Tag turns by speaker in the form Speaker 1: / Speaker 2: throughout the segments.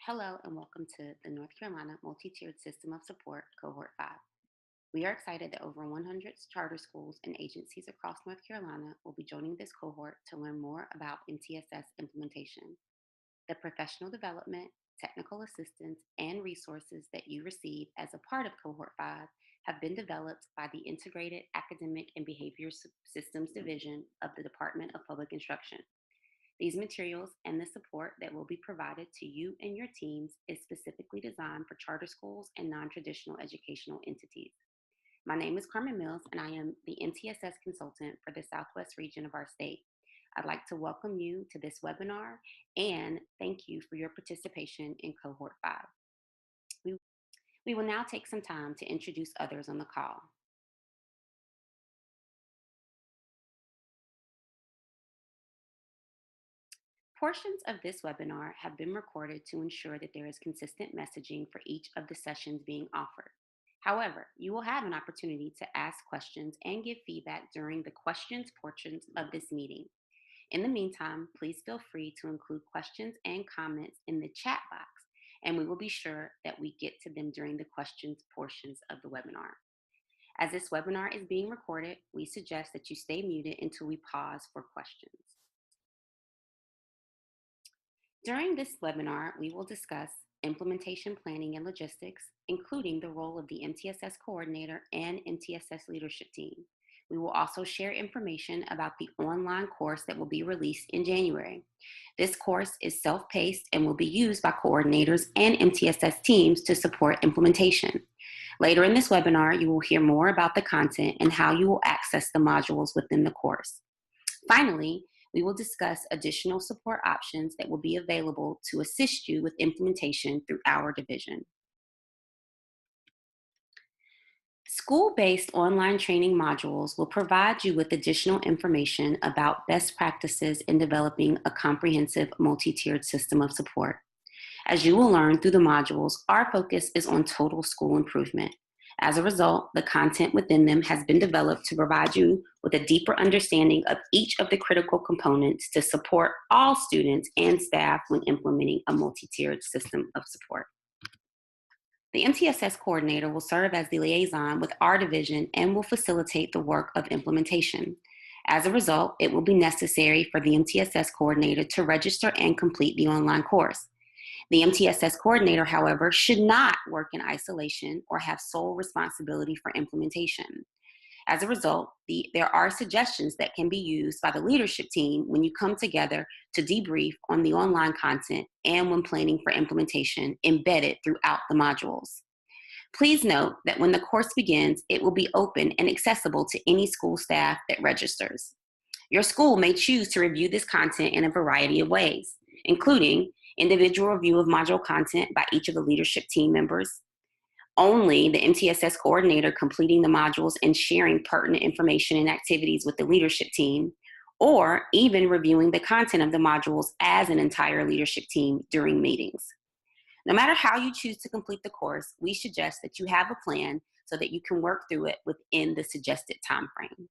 Speaker 1: Hello and welcome to the North Carolina Multi-Tiered System of Support, Cohort 5. We are excited that over 100 charter schools and agencies across North Carolina will be joining this cohort to learn more about MTSS implementation. The professional development, technical assistance, and resources that you receive as a part of Cohort 5 have been developed by the Integrated Academic and Behavior Systems Division of the Department of Public Instruction. These materials and the support that will be provided to you and your teams is specifically designed for charter schools and non-traditional educational entities. My name is Carmen Mills, and I am the MTSS consultant for the Southwest region of our state. I'd like to welcome you to this webinar and thank you for your participation in Cohort 5. We will now take some time to introduce others on the call. Portions of this webinar have been recorded to ensure that there is consistent messaging for each of the sessions being offered. However, you will have an opportunity to ask questions and give feedback during the questions portions of this meeting. In the meantime, please feel free to include questions and comments in the chat box, and we will be sure that we get to them during the questions portions of the webinar. As this webinar is being recorded, we suggest that you stay muted until we pause for questions. During this webinar, we will discuss implementation planning and logistics, including the role of the MTSS coordinator and MTSS leadership team. We will also share information about the online course that will be released in January. This course is self-paced and will be used by coordinators and MTSS teams to support implementation. Later in this webinar, you will hear more about the content and how you will access the modules within the course. Finally, we will discuss additional support options that will be available to assist you with implementation through our division. School-based online training modules will provide you with additional information about best practices in developing a comprehensive multi-tiered system of support. As you will learn through the modules, our focus is on total school improvement. As a result, the content within them has been developed to provide you with a deeper understanding of each of the critical components to support all students and staff when implementing a multi-tiered system of support. The MTSS coordinator will serve as the liaison with our division and will facilitate the work of implementation. As a result, it will be necessary for the MTSS coordinator to register and complete the online course. The MTSS coordinator, however, should not work in isolation or have sole responsibility for implementation. As a result, there are suggestions that can be used by the leadership team when you come together to debrief on the online content and when planning for implementation embedded throughout the modules. Please note that when the course begins, it will be open and accessible to any school staff that registers. Your school may choose to review this content in a variety of ways, including individual review of module content by each of the leadership team members, only the MTSS coordinator completing the modules and sharing pertinent information and activities with the leadership team, or even reviewing the content of the modules as an entire leadership team during meetings. No matter how you choose to complete the course, we suggest that you have a plan so that you can work through it within the suggested time frame.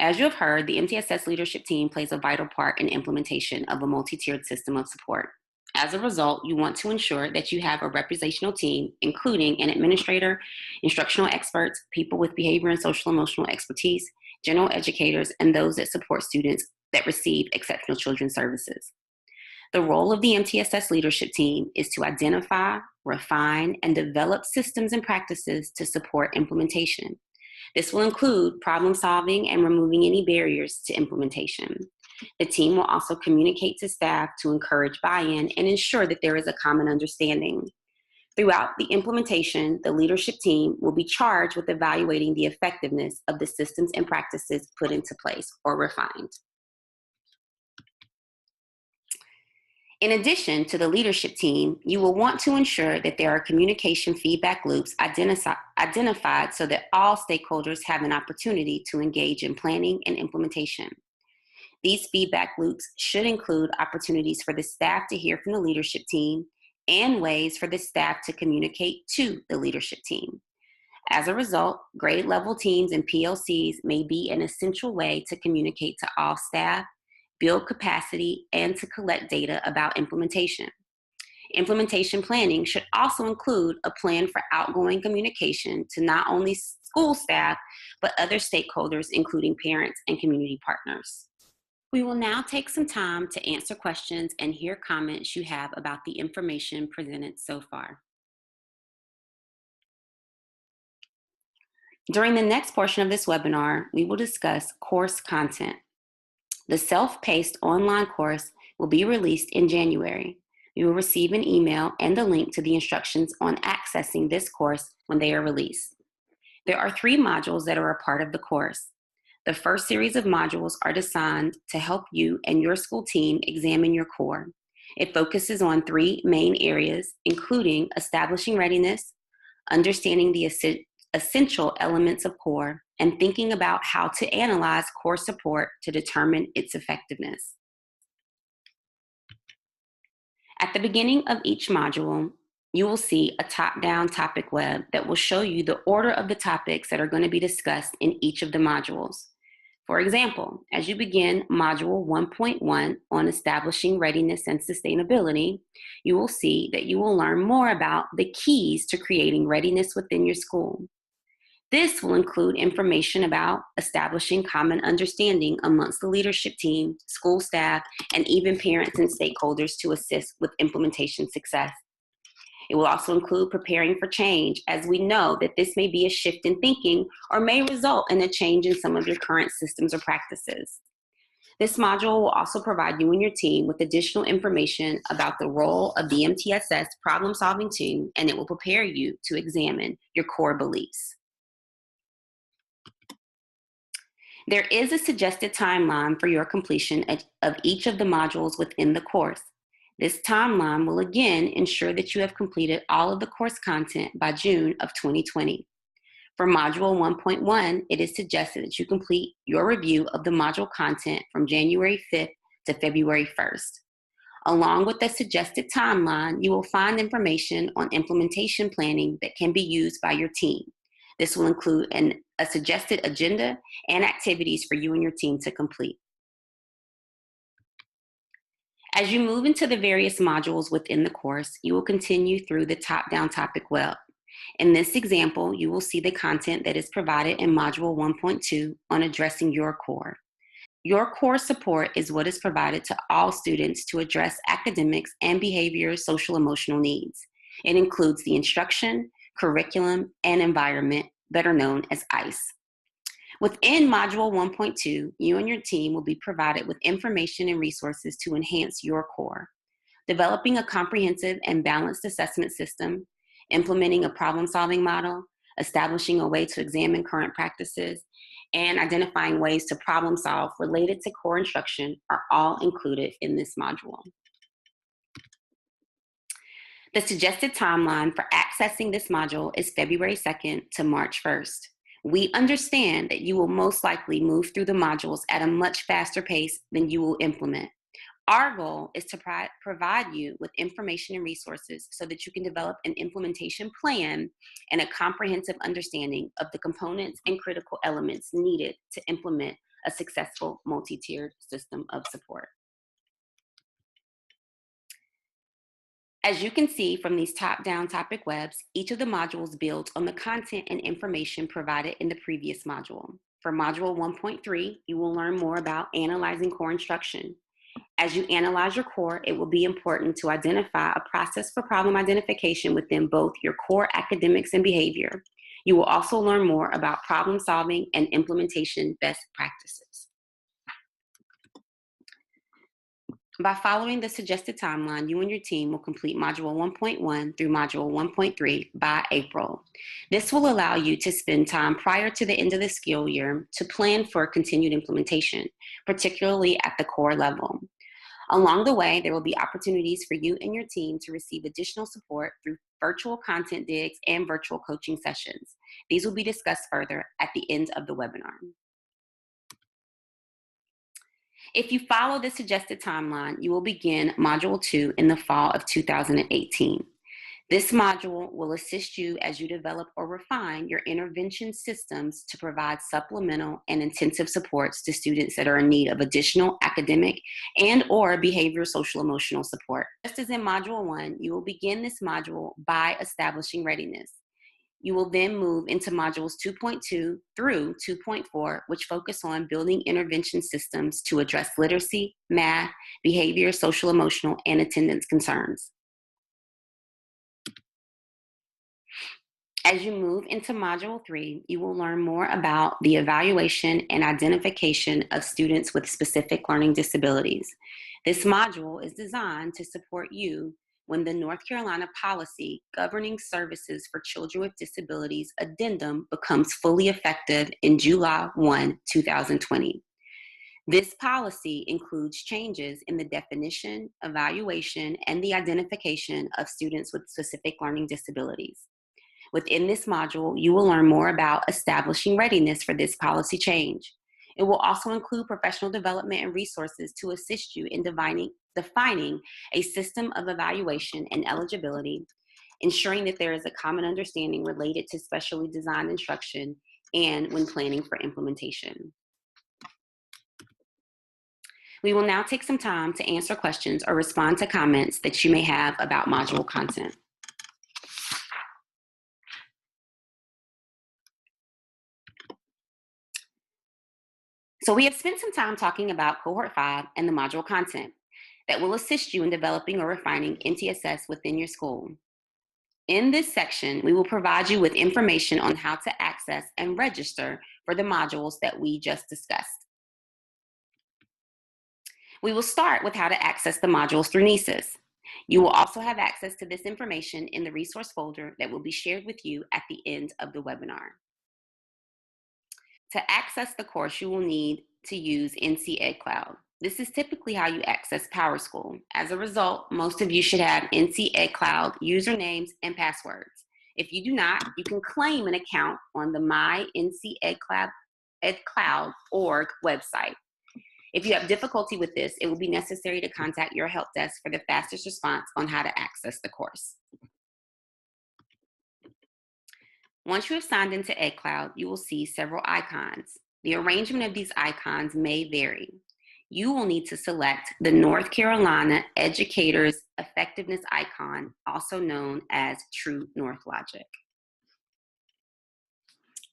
Speaker 1: As you have heard, the MTSS leadership team plays a vital part in implementation of a multi-tiered system of support. As a result, you want to ensure that you have a representational team, including an administrator, instructional experts, people with behavior and social emotional expertise, general educators, and those that support students that receive exceptional children's services. The role of the MTSS leadership team is to identify, refine, and develop systems and practices to support implementation. This will include problem solving and removing any barriers to implementation. The team will also communicate to staff to encourage buy-in and ensure that there is a common understanding. Throughout the implementation, the leadership team will be charged with evaluating the effectiveness of the systems and practices put into place or refined. In addition to the leadership team, you will want to ensure that there are communication feedback loops identified so that all stakeholders have an opportunity to engage in planning and implementation. These feedback loops should include opportunities for the staff to hear from the leadership team and ways for the staff to communicate to the leadership team. As a result, grade level teams and PLCs may be an essential way to communicate to all staff, build capacity, and to collect data about implementation. Implementation planning should also include a plan for outgoing communication to not only school staff, but other stakeholders, including parents and community partners. We will now take some time to answer questions and hear comments you have about the information presented so far. During the next portion of this webinar, we will discuss course content. The self-paced online course will be released in January. You will receive an email and a link to the instructions on accessing this course when they are released. There are 3 modules that are a part of the course. The first series of modules are designed to help you and your school team examine your core. It focuses on 3 main areas, including establishing readiness, understanding the essential elements of core, and thinking about how to analyze core support to determine its effectiveness. At the beginning of each module, you will see a top-down topic web that will show you the order of the topics that are going to be discussed in each of the modules. For example, as you begin Module 1.1 on establishing readiness and sustainability, you will see that you will learn more about the keys to creating readiness within your school. This will include information about establishing common understanding amongst the leadership team, school staff, and even parents and stakeholders to assist with implementation success. It will also include preparing for change, as we know that this may be a shift in thinking or may result in a change in some of your current systems or practices. This module will also provide you and your team with additional information about the role of the MTSS problem-solving team, and it will prepare you to examine your core beliefs. There is a suggested timeline for your completion of each of the modules within the course. This timeline will again ensure that you have completed all of the course content by June of 2020. For Module 1.1, it is suggested that you complete your review of the module content from January 5th to February 1st. Along with the suggested timeline, you will find information on implementation planning that can be used by your team. This will include a suggested agenda and activities for you and your team to complete. As you move into the various modules within the course, you will continue through the top-down topic web. In this example, you will see the content that is provided in Module 1.2 on addressing your core. Your core support is what is provided to all students to address academics and behavior, social, emotional needs. It includes the instruction, curriculum, and environment, better known as ICE. Within Module 1.2, you and your team will be provided with information and resources to enhance your core. Developing a comprehensive and balanced assessment system, implementing a problem-solving model, establishing a way to examine current practices, and identifying ways to problem solve related to core instruction are all included in this module. The suggested timeline for accessing this module is February 2nd to March 1st. We understand that you will most likely move through the modules at a much faster pace than you will implement. Our goal is to provide you with information and resources so that you can develop an implementation plan and a comprehensive understanding of the components and critical elements needed to implement a successful multi-tiered system of support. As you can see from these top-down topic webs, each of the modules builds on the content and information provided in the previous module. For Module 1.3, you will learn more about analyzing core instruction. As you analyze your core, it will be important to identify a process for problem identification within both your core academics and behavior. You will also learn more about problem solving and implementation best practices. By following the suggested timeline, you and your team will complete Module 1.1 through Module 1.3 by April. This will allow you to spend time prior to the end of the school year to plan for continued implementation, particularly at the core level. Along the way, there will be opportunities for you and your team to receive additional support through virtual content digs and virtual coaching sessions. These will be discussed further at the end of the webinar. If you follow the suggested timeline, you will begin Module 2 in the fall of 2018. This module will assist you as you develop or refine your intervention systems to provide supplemental and intensive supports to students that are in need of additional academic and or behavioral social emotional support. Just as in Module 1, you will begin this module by establishing readiness. You will then move into modules 2.2 through 2.4, which focus on building intervention systems to address literacy, math, behavior, social emotional, and attendance concerns. As you move into Module 3, you will learn more about the evaluation and identification of students with specific learning disabilities. This module is designed to support you when the North Carolina policy governing services for children with disabilities addendum becomes fully effective in July 1, 2020. This policy includes changes in the definition, evaluation, and the identification of students with specific learning disabilities. Within this module, you will learn more about establishing readiness for this policy change. It will also include professional development and resources to assist you in defining a system of evaluation and eligibility, ensuring that there is a common understanding related to specially designed instruction and when planning for implementation. We will now take some time to answer questions or respond to comments that you may have about module content. So we have spent some time talking about Cohort 5 and the module content that will assist you in developing or refining MTSS within your school. In this section, we will provide you with information on how to access and register for the modules that we just discussed. We will start with how to access the modules through NESIS. You will also have access to this information in the resource folder that will be shared with you at the end of the webinar. To access the course, you will need to use NC Ed Cloud. This is typically how you access PowerSchool. As a result, most of you should have NC Ed Cloud usernames and passwords. If you do not, you can claim an account on the My NC Ed Cloud.org website. If you have difficulty with this, it will be necessary to contact your help desk for the fastest response on how to access the course. Once you have signed into EdCloud, you will see several icons. The arrangement of these icons may vary. You will need to select the North Carolina Educators Effectiveness icon, also known as True North Logic.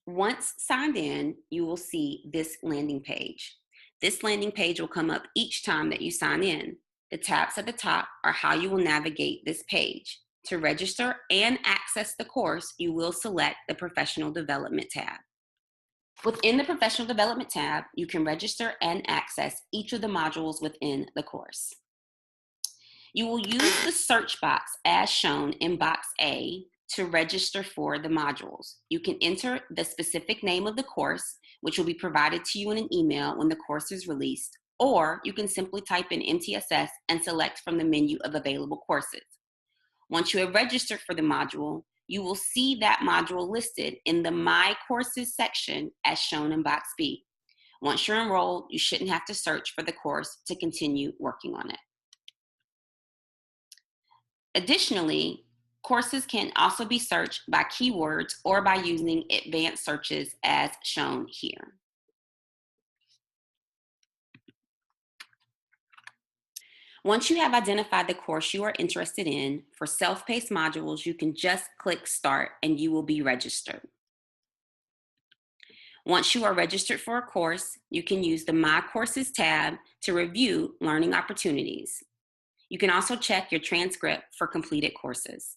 Speaker 1: Once signed in, you will see this landing page. This landing page will come up each time that you sign in. The tabs at the top are how you will navigate this page. To register and access the course, you will select the Professional Development tab. Within the Professional Development tab, you can register and access each of the modules within the course. You will use the search box as shown in box A to register for the modules. You can enter the specific name of the course, which will be provided to you in an email when the course is released, or you can simply type in MTSS and select from the menu of available courses. Once you have registered for the module, you will see that module listed in the My Courses section as shown in box B. Once you're enrolled, you shouldn't have to search for the course to continue working on it. Additionally, courses can also be searched by keywords or by using advanced searches as shown here. Once you have identified the course you are interested in, for self-paced modules, you can just click Start and you will be registered. Once you are registered for a course, you can use the My Courses tab to review learning opportunities. You can also check your transcript for completed courses.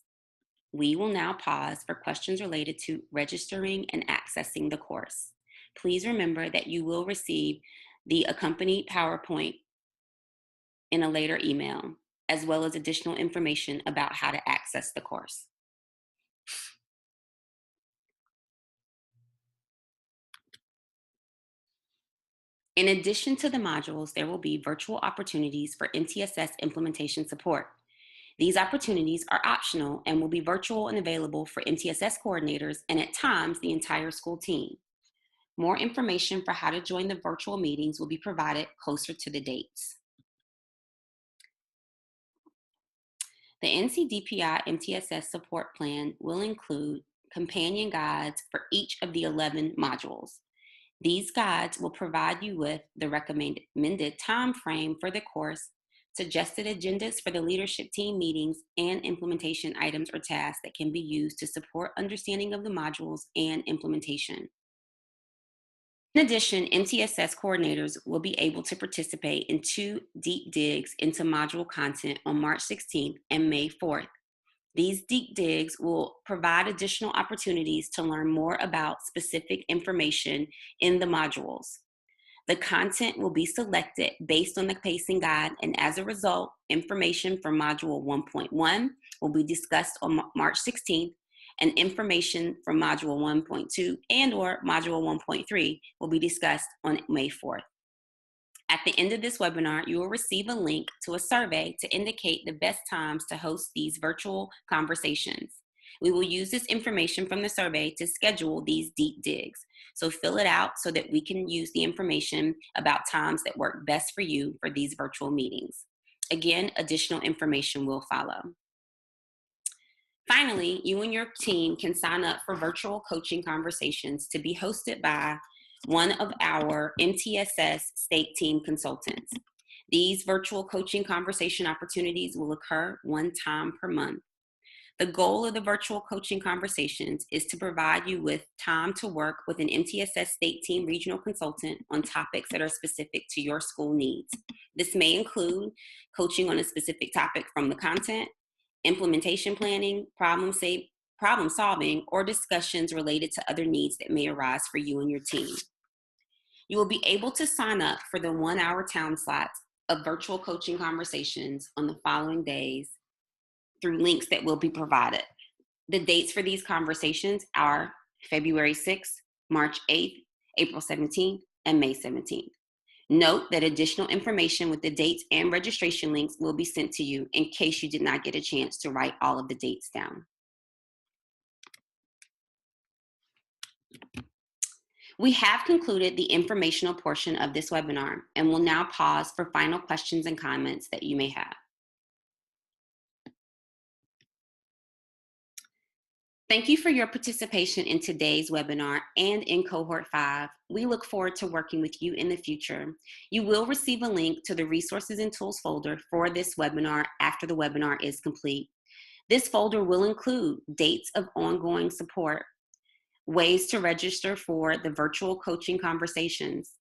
Speaker 1: We will now pause for questions related to registering and accessing the course. Please remember that you will receive the accompanied PowerPoint in a later email, as well as additional information about how to access the course. In addition to the modules, there will be virtual opportunities for MTSS implementation support. These opportunities are optional and will be virtual and available for MTSS coordinators and at times the entire school team. More information for how to join the virtual meetings will be provided closer to the dates. The NCDPI MTSS support plan will include companion guides for each of the 11 modules. These guides will provide you with the recommended time frame for the course, suggested agendas for the leadership team meetings, and implementation items or tasks that can be used to support understanding of the modules and implementation. In addition, MTSS coordinators will be able to participate in 2 deep digs into module content on March 16th and May 4th. These deep digs will provide additional opportunities to learn more about specific information in the modules. The content will be selected based on the pacing guide, and as a result, information from Module 1.1 will be discussed on March 16th, and information from Module 1.2 and/or Module 1.3 will be discussed on May 4th. At the end of this webinar, you will receive a link to a survey to indicate the best times to host these virtual conversations. We will use this information from the survey to schedule these deep digs. So fill it out so that we can use the information about times that work best for you for these virtual meetings. Again, additional information will follow. Finally, you and your team can sign up for virtual coaching conversations to be hosted by one of our MTSS state team consultants. These virtual coaching conversation opportunities will occur one time per month. The goal of the virtual coaching conversations is to provide you with time to work with an MTSS state team regional consultant on topics that are specific to your school needs. This may include coaching on a specific topic from the content, implementation planning, problem solving, or discussions related to other needs that may arise for you and your team. You will be able to sign up for the 1-hour time slots of virtual coaching conversations on the following days through links that will be provided. The dates for these conversations are February 6th, March 8th, April 17th, and May 17th. Note that additional information with the dates and registration links will be sent to you in case you did not get a chance to write all of the dates down. We have concluded the informational portion of this webinar and will now pause for final questions and comments that you may have. Thank you for your participation in today's webinar and in Cohort 5. We look forward to working with you in the future. You will receive a link to the Resources and Tools folder for this webinar after the webinar is complete. This folder will include dates of ongoing support, ways to register for the virtual coaching conversations,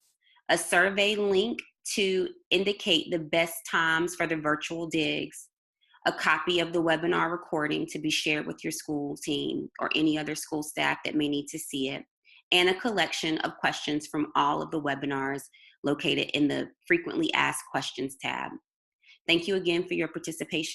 Speaker 1: a survey link to indicate the best times for the virtual digs, a copy of the webinar recording to be shared with your school team or any other school staff that may need to see it, and a collection of questions from all of the webinars located in the Frequently Asked Questions tab. Thank you again for your participation.